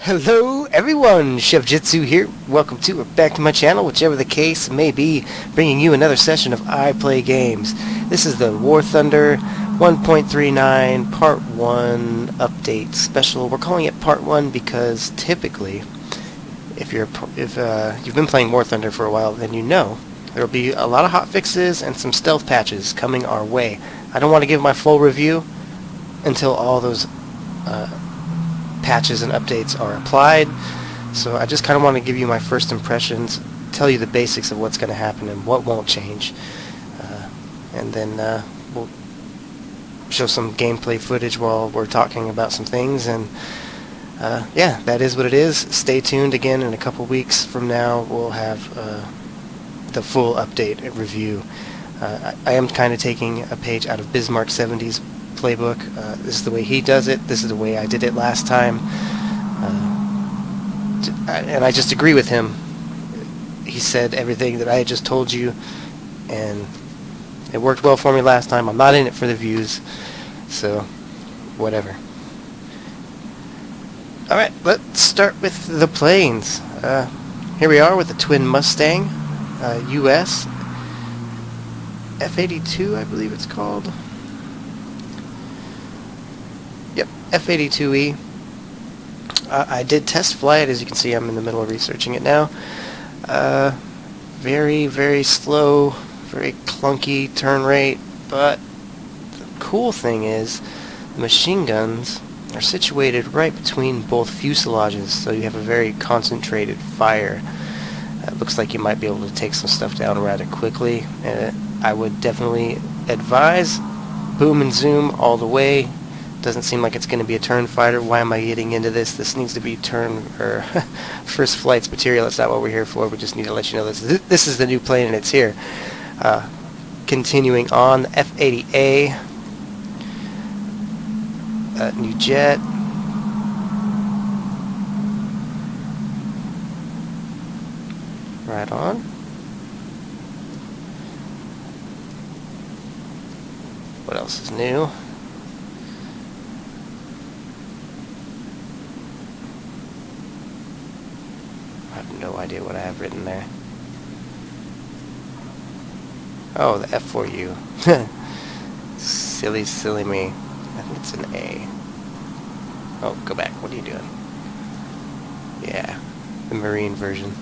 Hello everyone, Chef Jitsu here. Welcome to or back to my channel, whichever the case may be, bringing you another session of I Play Games. This is the War Thunder 1.39 Part 1 update special. We're calling it Part 1 because typically, if you've been playing War Thunder for a while, then you know there will be a lot of hotfixes and some stealth patches coming our way. I don't want to give my full review until all those patches and updates are applied, so I just kind of want to give you my first impressions, tell you the basics of what's going to happen and what won't change, and then we'll show some gameplay footage while we're talking about some things, and yeah, that is what it is. Stay tuned. Again, in a couple weeks from now we'll have the full update review. I am kind of taking a page out of Bismarck 70's playbook. This is the way he does it. This is the way I did it last time. And I just agree with him. He said everything that I had just told you, and it worked well for me last time. I'm not in it for the views, so whatever. Alright, let's start with the planes. Here we are with the twin Mustang, US F-82, I believe it's called. Yep, F-82E. I did test fly it. As you can see, I'm in the middle of researching it now. Very, very slow, very clunky turn rate, but the cool thing is the machine guns are situated right between both fuselages, so you have a very concentrated fire. It looks like you might be able to take some stuff down rather quickly. I would definitely advise boom and zoom all the way. Doesn't seem like it's going to be a turn fighter. Why am I getting into this? This needs to be turn or first flight's material. That's not what we're here for. We just need to let you know this is the new plane and it's here. Continuing on, F-80A, new jet. Right on. What else is new? I have no idea what I have written there. Oh, the F4U. Silly, silly me. I think it's an A. Oh, go back. What are you doing? Yeah, the Marine version.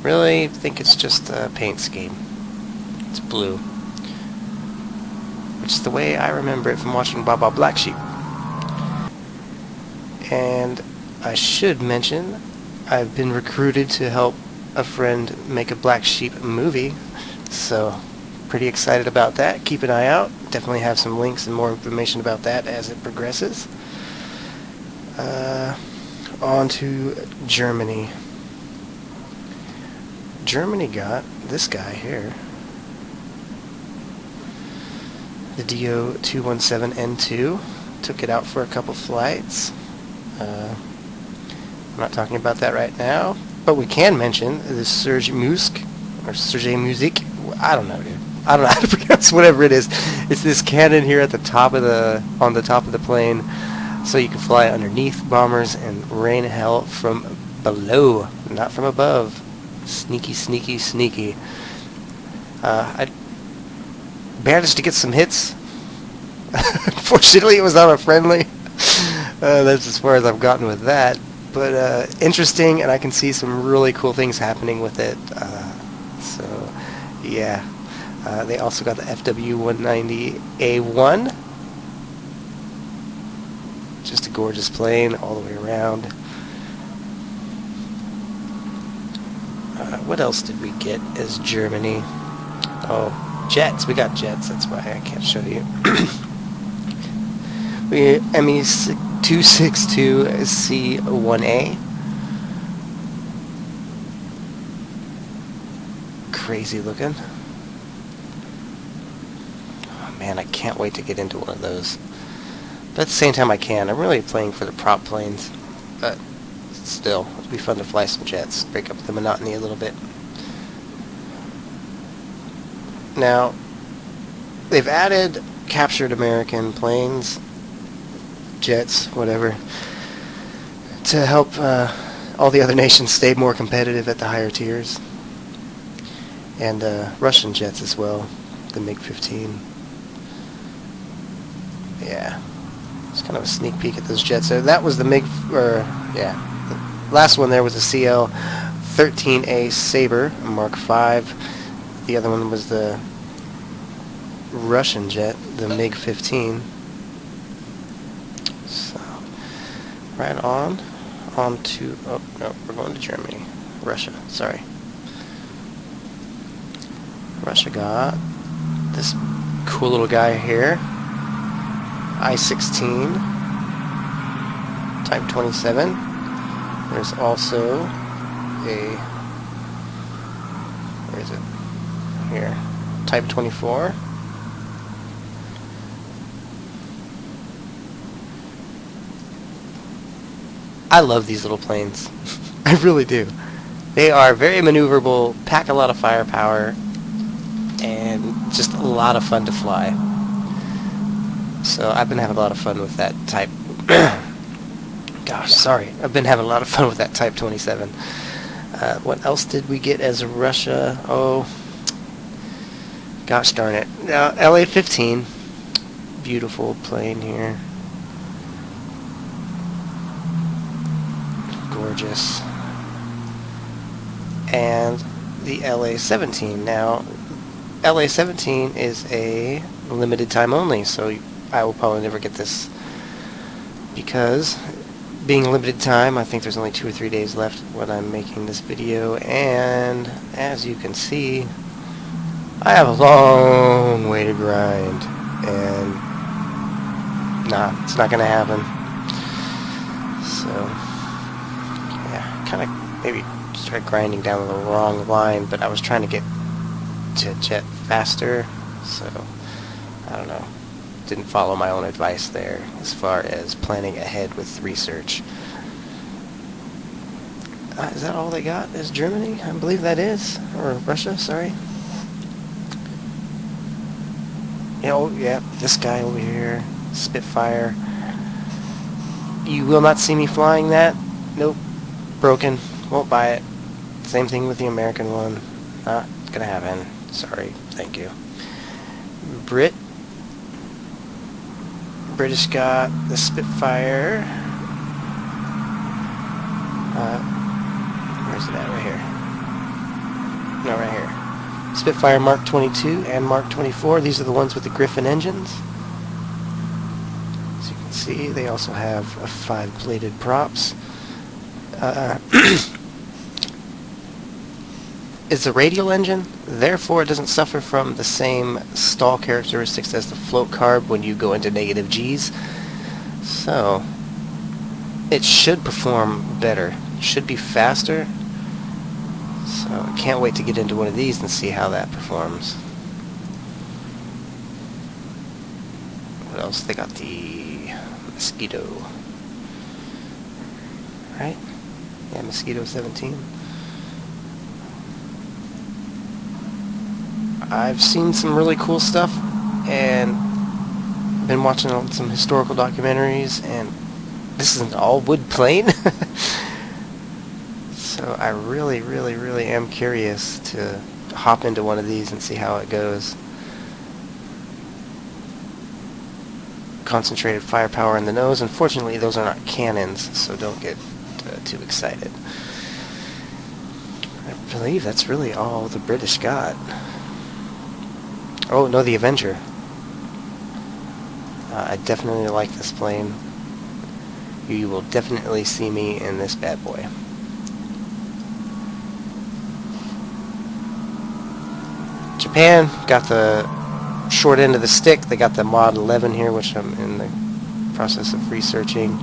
Really think it's just a paint scheme. It's blue. Which is the way I remember it from watching Baba Black Sheep. And I should mention, I've been recruited to help a friend make a Black Sheep movie, so pretty excited about that. Keep an eye out. Definitely have some links and more information about that as it progresses. On to Germany. Germany got this guy here, the Do-217N2. Took it out for a couple flights. I'm not talking about that right now, but we can mention the Serge Musk, or Serge Music. I don't know, dude. I don't know how to pronounce whatever it is. It's this cannon here at the top of on the top of the plane, so you can fly underneath bombers and rain hell from below, not from above. Sneaky, sneaky, sneaky. I managed to get some hits. Unfortunately, it was on a friendly. That's as far as I've gotten with that. But interesting, and I can see some really cool things happening with it. So, yeah. They also got the FW-190A1. Just a gorgeous plane all the way around. What else did we get as Germany? Oh, jets. We got jets. That's why I can't show you. We Me-262C1A. Crazy looking. Oh man, I can't wait to get into one of those. But at the same time I can. I'm really playing for the prop planes. But still, it'd be fun to fly some jets. Break up the monotony a little bit. Now, they've added captured American planes, jets, whatever, to help all the other nations stay more competitive at the higher tiers. And Russian jets as well, the MiG-15. Yeah, it's kind of a sneak peek at those jets. So that was the MiG, or yeah, the last one there was the CL-13A Sabre, Mark V. The other one was the Russian jet, the MiG-15. So, right on to, oh no, we're going to Germany. Russia, sorry. Russia got this cool little guy here, I-16, Type 27. There's also a, where is it? Here, Type 24. I love these little planes. I really do. They are very maneuverable, pack a lot of firepower, and just a lot of fun to fly. So I've been having a lot of fun with that Type... Gosh, sorry. I've been having a lot of fun with that Type 27. What else did we get as Russia? Oh, gosh darn it. Now, LA-15. Beautiful plane here. Gorgeous. And the LA-17. Now, LA-17 is a limited time only, so I will probably never get this because being limited time, I think there's only 2 or 3 days left when I'm making this video, and as you can see, I have a long way to grind, and nah, it's not gonna happen. So yeah, kind of maybe started grinding down the wrong line, but I was trying to get to jet faster, so I don't know, didn't follow my own advice there as far as planning ahead with research. Is that all they got? Is Germany? I believe that is, or Russia, sorry. Yeah, oh yeah, this guy over here, Spitfire. You will not see me flying that. Nope, broken, won't buy it. Same thing with the American one, not gonna happen. Sorry, thank you. British got the Spitfire. Where's it at? Right here. No, right here. Spitfire Mark 22 and Mark 24. These are the ones with the Griffin engines. As you can see, they also have 5-bladed props. It's a radial engine, therefore it doesn't suffer from the same stall characteristics as the float carb when you go into negative Gs. So it should perform better, should be faster. So I can't wait to get into one of these and see how that performs. What else? They got the Mosquito, right? Yeah, Mosquito 17. I've seen some really cool stuff and been watching some historical documentaries, and this is an all-wood plane. So I really am curious to hop into one of these and see how it goes. Concentrated firepower in the nose. Unfortunately, those are not cannons, so don't get too excited. I believe that's really all the British got. Oh, no, the Avenger. I definitely like this plane. You will definitely see me in this bad boy. Japan got the short end of the stick. They got the Mod 11 here, which I'm in the process of researching.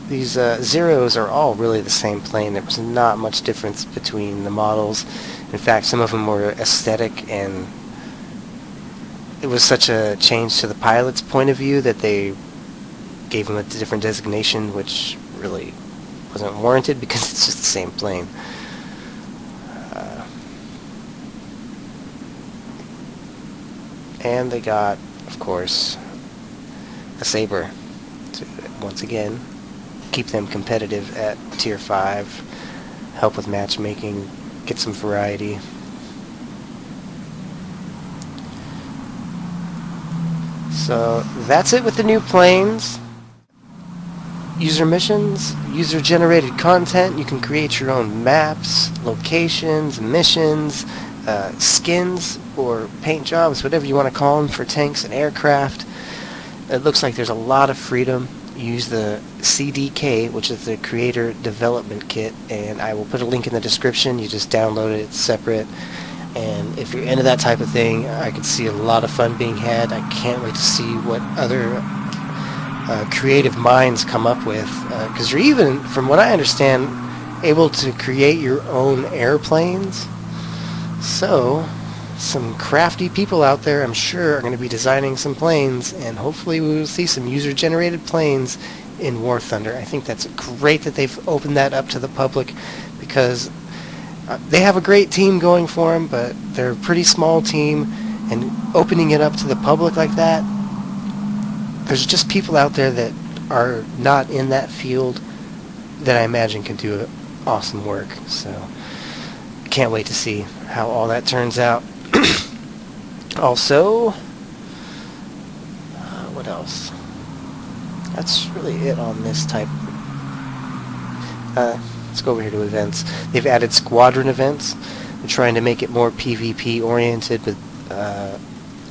These Zeros are all really the same plane. There was not much difference between the models. In fact, some of them were aesthetic, and it was such a change to the pilot's point of view that they gave them a different designation, which really wasn't warranted because it's just the same plane. And they got, of course, a saber to, once again, keep them competitive at tier 5, help with matchmaking, get some variety. So that's it with the new planes. User missions, user-generated content. You can create your own maps, locations, missions, skins, or paint jobs, whatever you want to call them, for tanks and aircraft. It looks like there's a lot of freedom. Use the CDK, which is the Creator Development Kit, and I will put a link in the description. You just download it, it's separate. And if you're into that type of thing, I could see a lot of fun being had. I can't wait to see what other creative minds come up with, because you're even, from what I understand, able to create your own airplanes. So some crafty people out there, I'm sure, are going to be designing some planes, and hopefully we will see some user-generated planes in War Thunder. I think that's great that they've opened that up to the public, because they have a great team going for them, but they're a pretty small team, and opening it up to the public like that, there's just people out there that are not in that field that I imagine can do awesome work. So can't wait to see how all that turns out. Also, what else? That's really it on this type. Let's go over here to events. They've added squadron events. They're trying to make it more PvP oriented with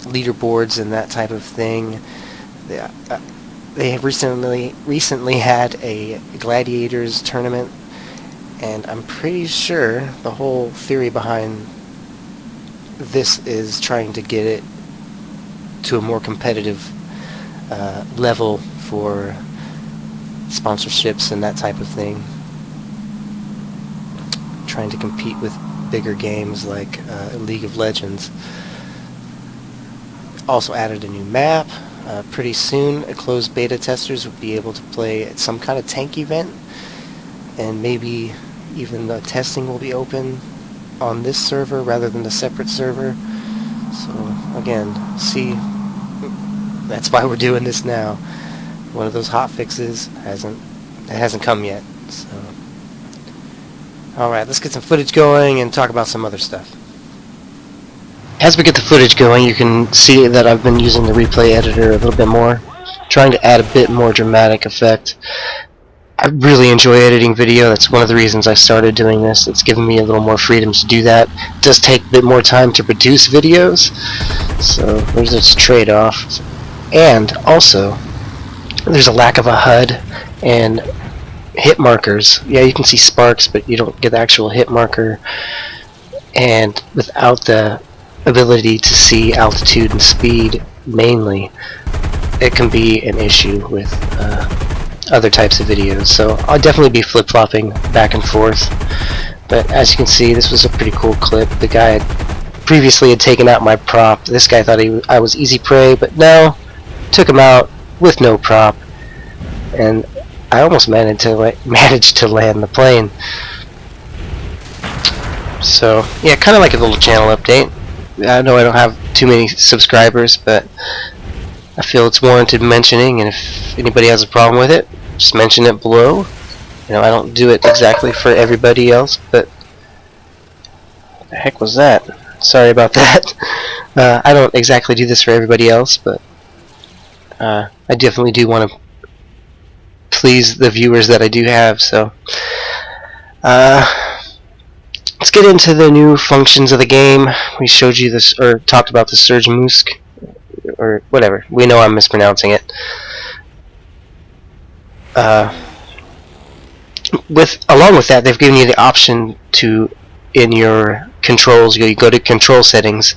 leaderboards and that type of thing. They have recently had a gladiators tournament, and I'm pretty sure the whole theory behind this is trying to get it to a more competitive level for sponsorships and that type of thing. Trying to compete with bigger games like League of Legends. Also added a new map. Pretty soon, closed beta testers will be able to play at some kind of tank event, and maybe even the testing will be open on this server rather than a separate server. So again, see, that's why we're doing this now. One of those hotfixes hasn't come yet. So, all right, let's get some footage going and talk about some other stuff. As we get the footage going, you can see that I've been using the replay editor a little bit more, trying to add a bit more dramatic effect. I really enjoy editing video. That's one of the reasons I started doing this. It's given me a little more freedom to do that. It does take a bit more time to produce videos, so there's this trade-off. And also, there's a lack of a HUD and hit markers. Yeah, you can see sparks, but you don't get the actual hit marker. And without the ability to see altitude and speed mainly, it can be an issue with other types of videos. So I'll definitely be flip-flopping back and forth. But as you can see, this was a pretty cool clip. The guy previously had taken out my prop. This guy thought I was easy prey, but no, took him out with no prop, and I almost managed to land the plane. So yeah, kind of like a little channel update. I know I don't have too many subscribers, but I feel it's warranted mentioning, and if anybody has a problem with it, just mention it below. You know, I don't do it exactly for everybody else, but what the heck was that? Sorry about that. I don't exactly do this for everybody else, but I definitely do want to please the viewers that I do have. So let's get into the new functions of the game. We showed you this, or talked about the Surge Musk, or whatever. We know I'm mispronouncing it. Along with that, they've given you the option to, in your controls, you go to control settings,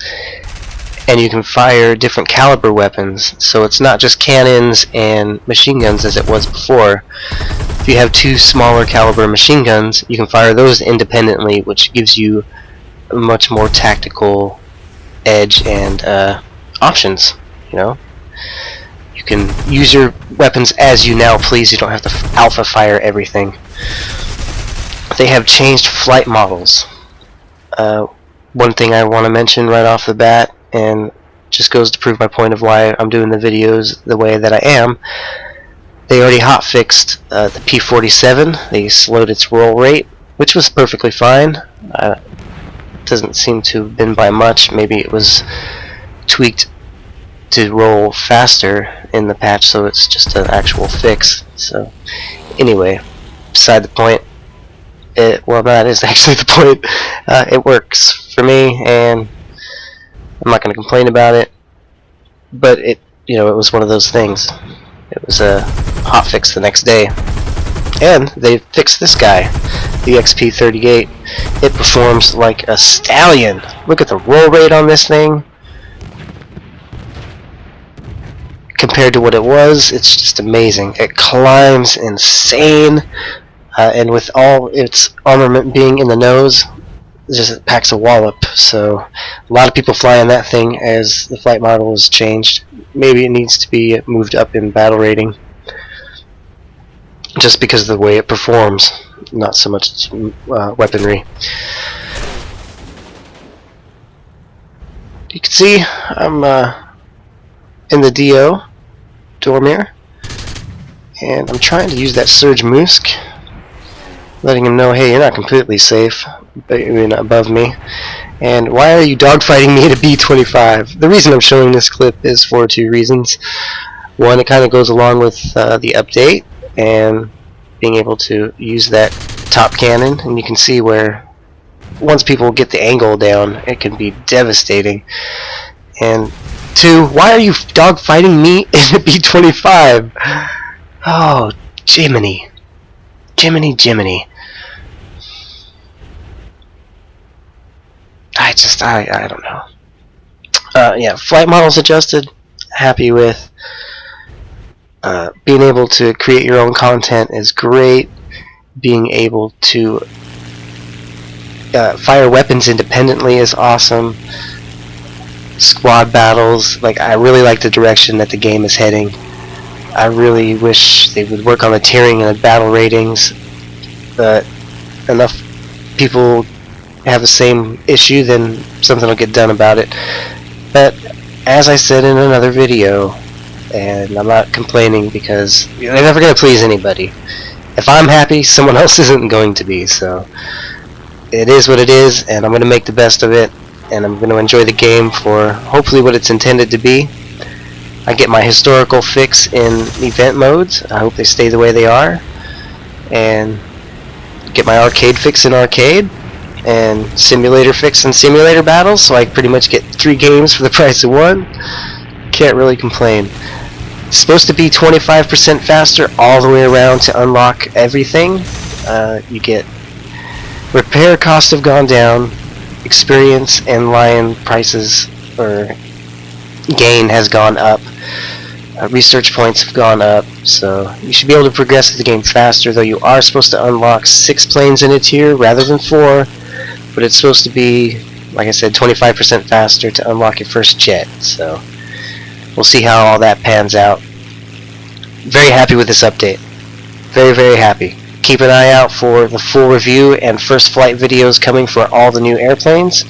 and you can fire different caliber weapons. So it's not just cannons and machine guns as it was before. If you have two smaller caliber machine guns, you can fire those independently, which gives you a much more tactical edge and options. You know, you can use your weapons as you now please. You don't have to alpha fire everything. They have changed flight models. One thing I want to mention right off the bat, and just goes to prove my point of why I'm doing the videos the way that I am. They already hotfixed the P47. They slowed its roll rate, which was perfectly fine. Doesn't seem to have been by much. Maybe it was tweaked to roll faster in the patch, so it's just an actual fix. So anyway, beside the point. Well, that is actually the point. It works for me, and I'm not going to complain about it. But it was one of those things. It was a hotfix the next day, and they fixed this guy, the XP38. It performs like a stallion. Look at the roll rate on this thing. Compared to what it was, it's just amazing. It climbs insane. And with all its armament being in the nose, it just packs a wallop. So a lot of people fly on that thing as the flight model is changed. Maybe it needs to be moved up in battle rating, just because of the way it performs, not so much its weaponry. You can see I'm in the DO Dormir, and I'm trying to use that Surge Musk, letting him know, hey, you're not completely safe, but you're not above me. And why are you dogfighting me at a B25? The reason I'm showing this clip is for two reasons. One, it kind of goes along with the update and being able to use that top cannon, and you can see where once people get the angle down, it can be devastating. And two, why are you dogfighting me in a B25? Oh, Jiminy. Jiminy. I don't know. Yeah, flight models adjusted. Happy with. Being able to create your own content is great. Being able to fire weapons independently is awesome. Squad battles, I really like the direction that the game is heading. I really wish they would work on the tiering and the battle ratings, but enough people have the same issue, then something will get done about it. But as I said in another video, and I'm not complaining because they're never going to please anybody. If I'm happy, someone else isn't going to be, so it is what it is, and I'm going to make the best of it, and I'm going to enjoy the game for hopefully what it's intended to be. I get my historical fix in event modes. I hope they stay the way they are, and get my arcade fix in arcade, and simulator fix in simulator battles, so I pretty much get 3 games for the price of 1. Can't really complain. It's supposed to be 25% faster all the way around to unlock everything. You get repair costs have gone down, experience and lion prices or gain has gone up, research points have gone up, so you should be able to progress the game faster, though you are supposed to unlock 6 planes in a tier rather than 4, but it's supposed to be, like I said, 25% faster to unlock your first jet, so we'll see how all that pans out. Very happy with this update. Very, very happy. Keep an eye out for the full review and first flight videos coming for all the new airplanes.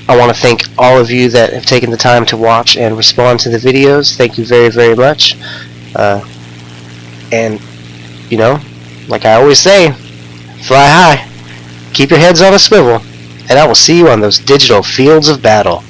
I want to thank all of you that have taken the time to watch and respond to the videos. Thank you very, very much. And, like I always say, fly high, keep your heads on a swivel, and I will see you on those digital fields of battle.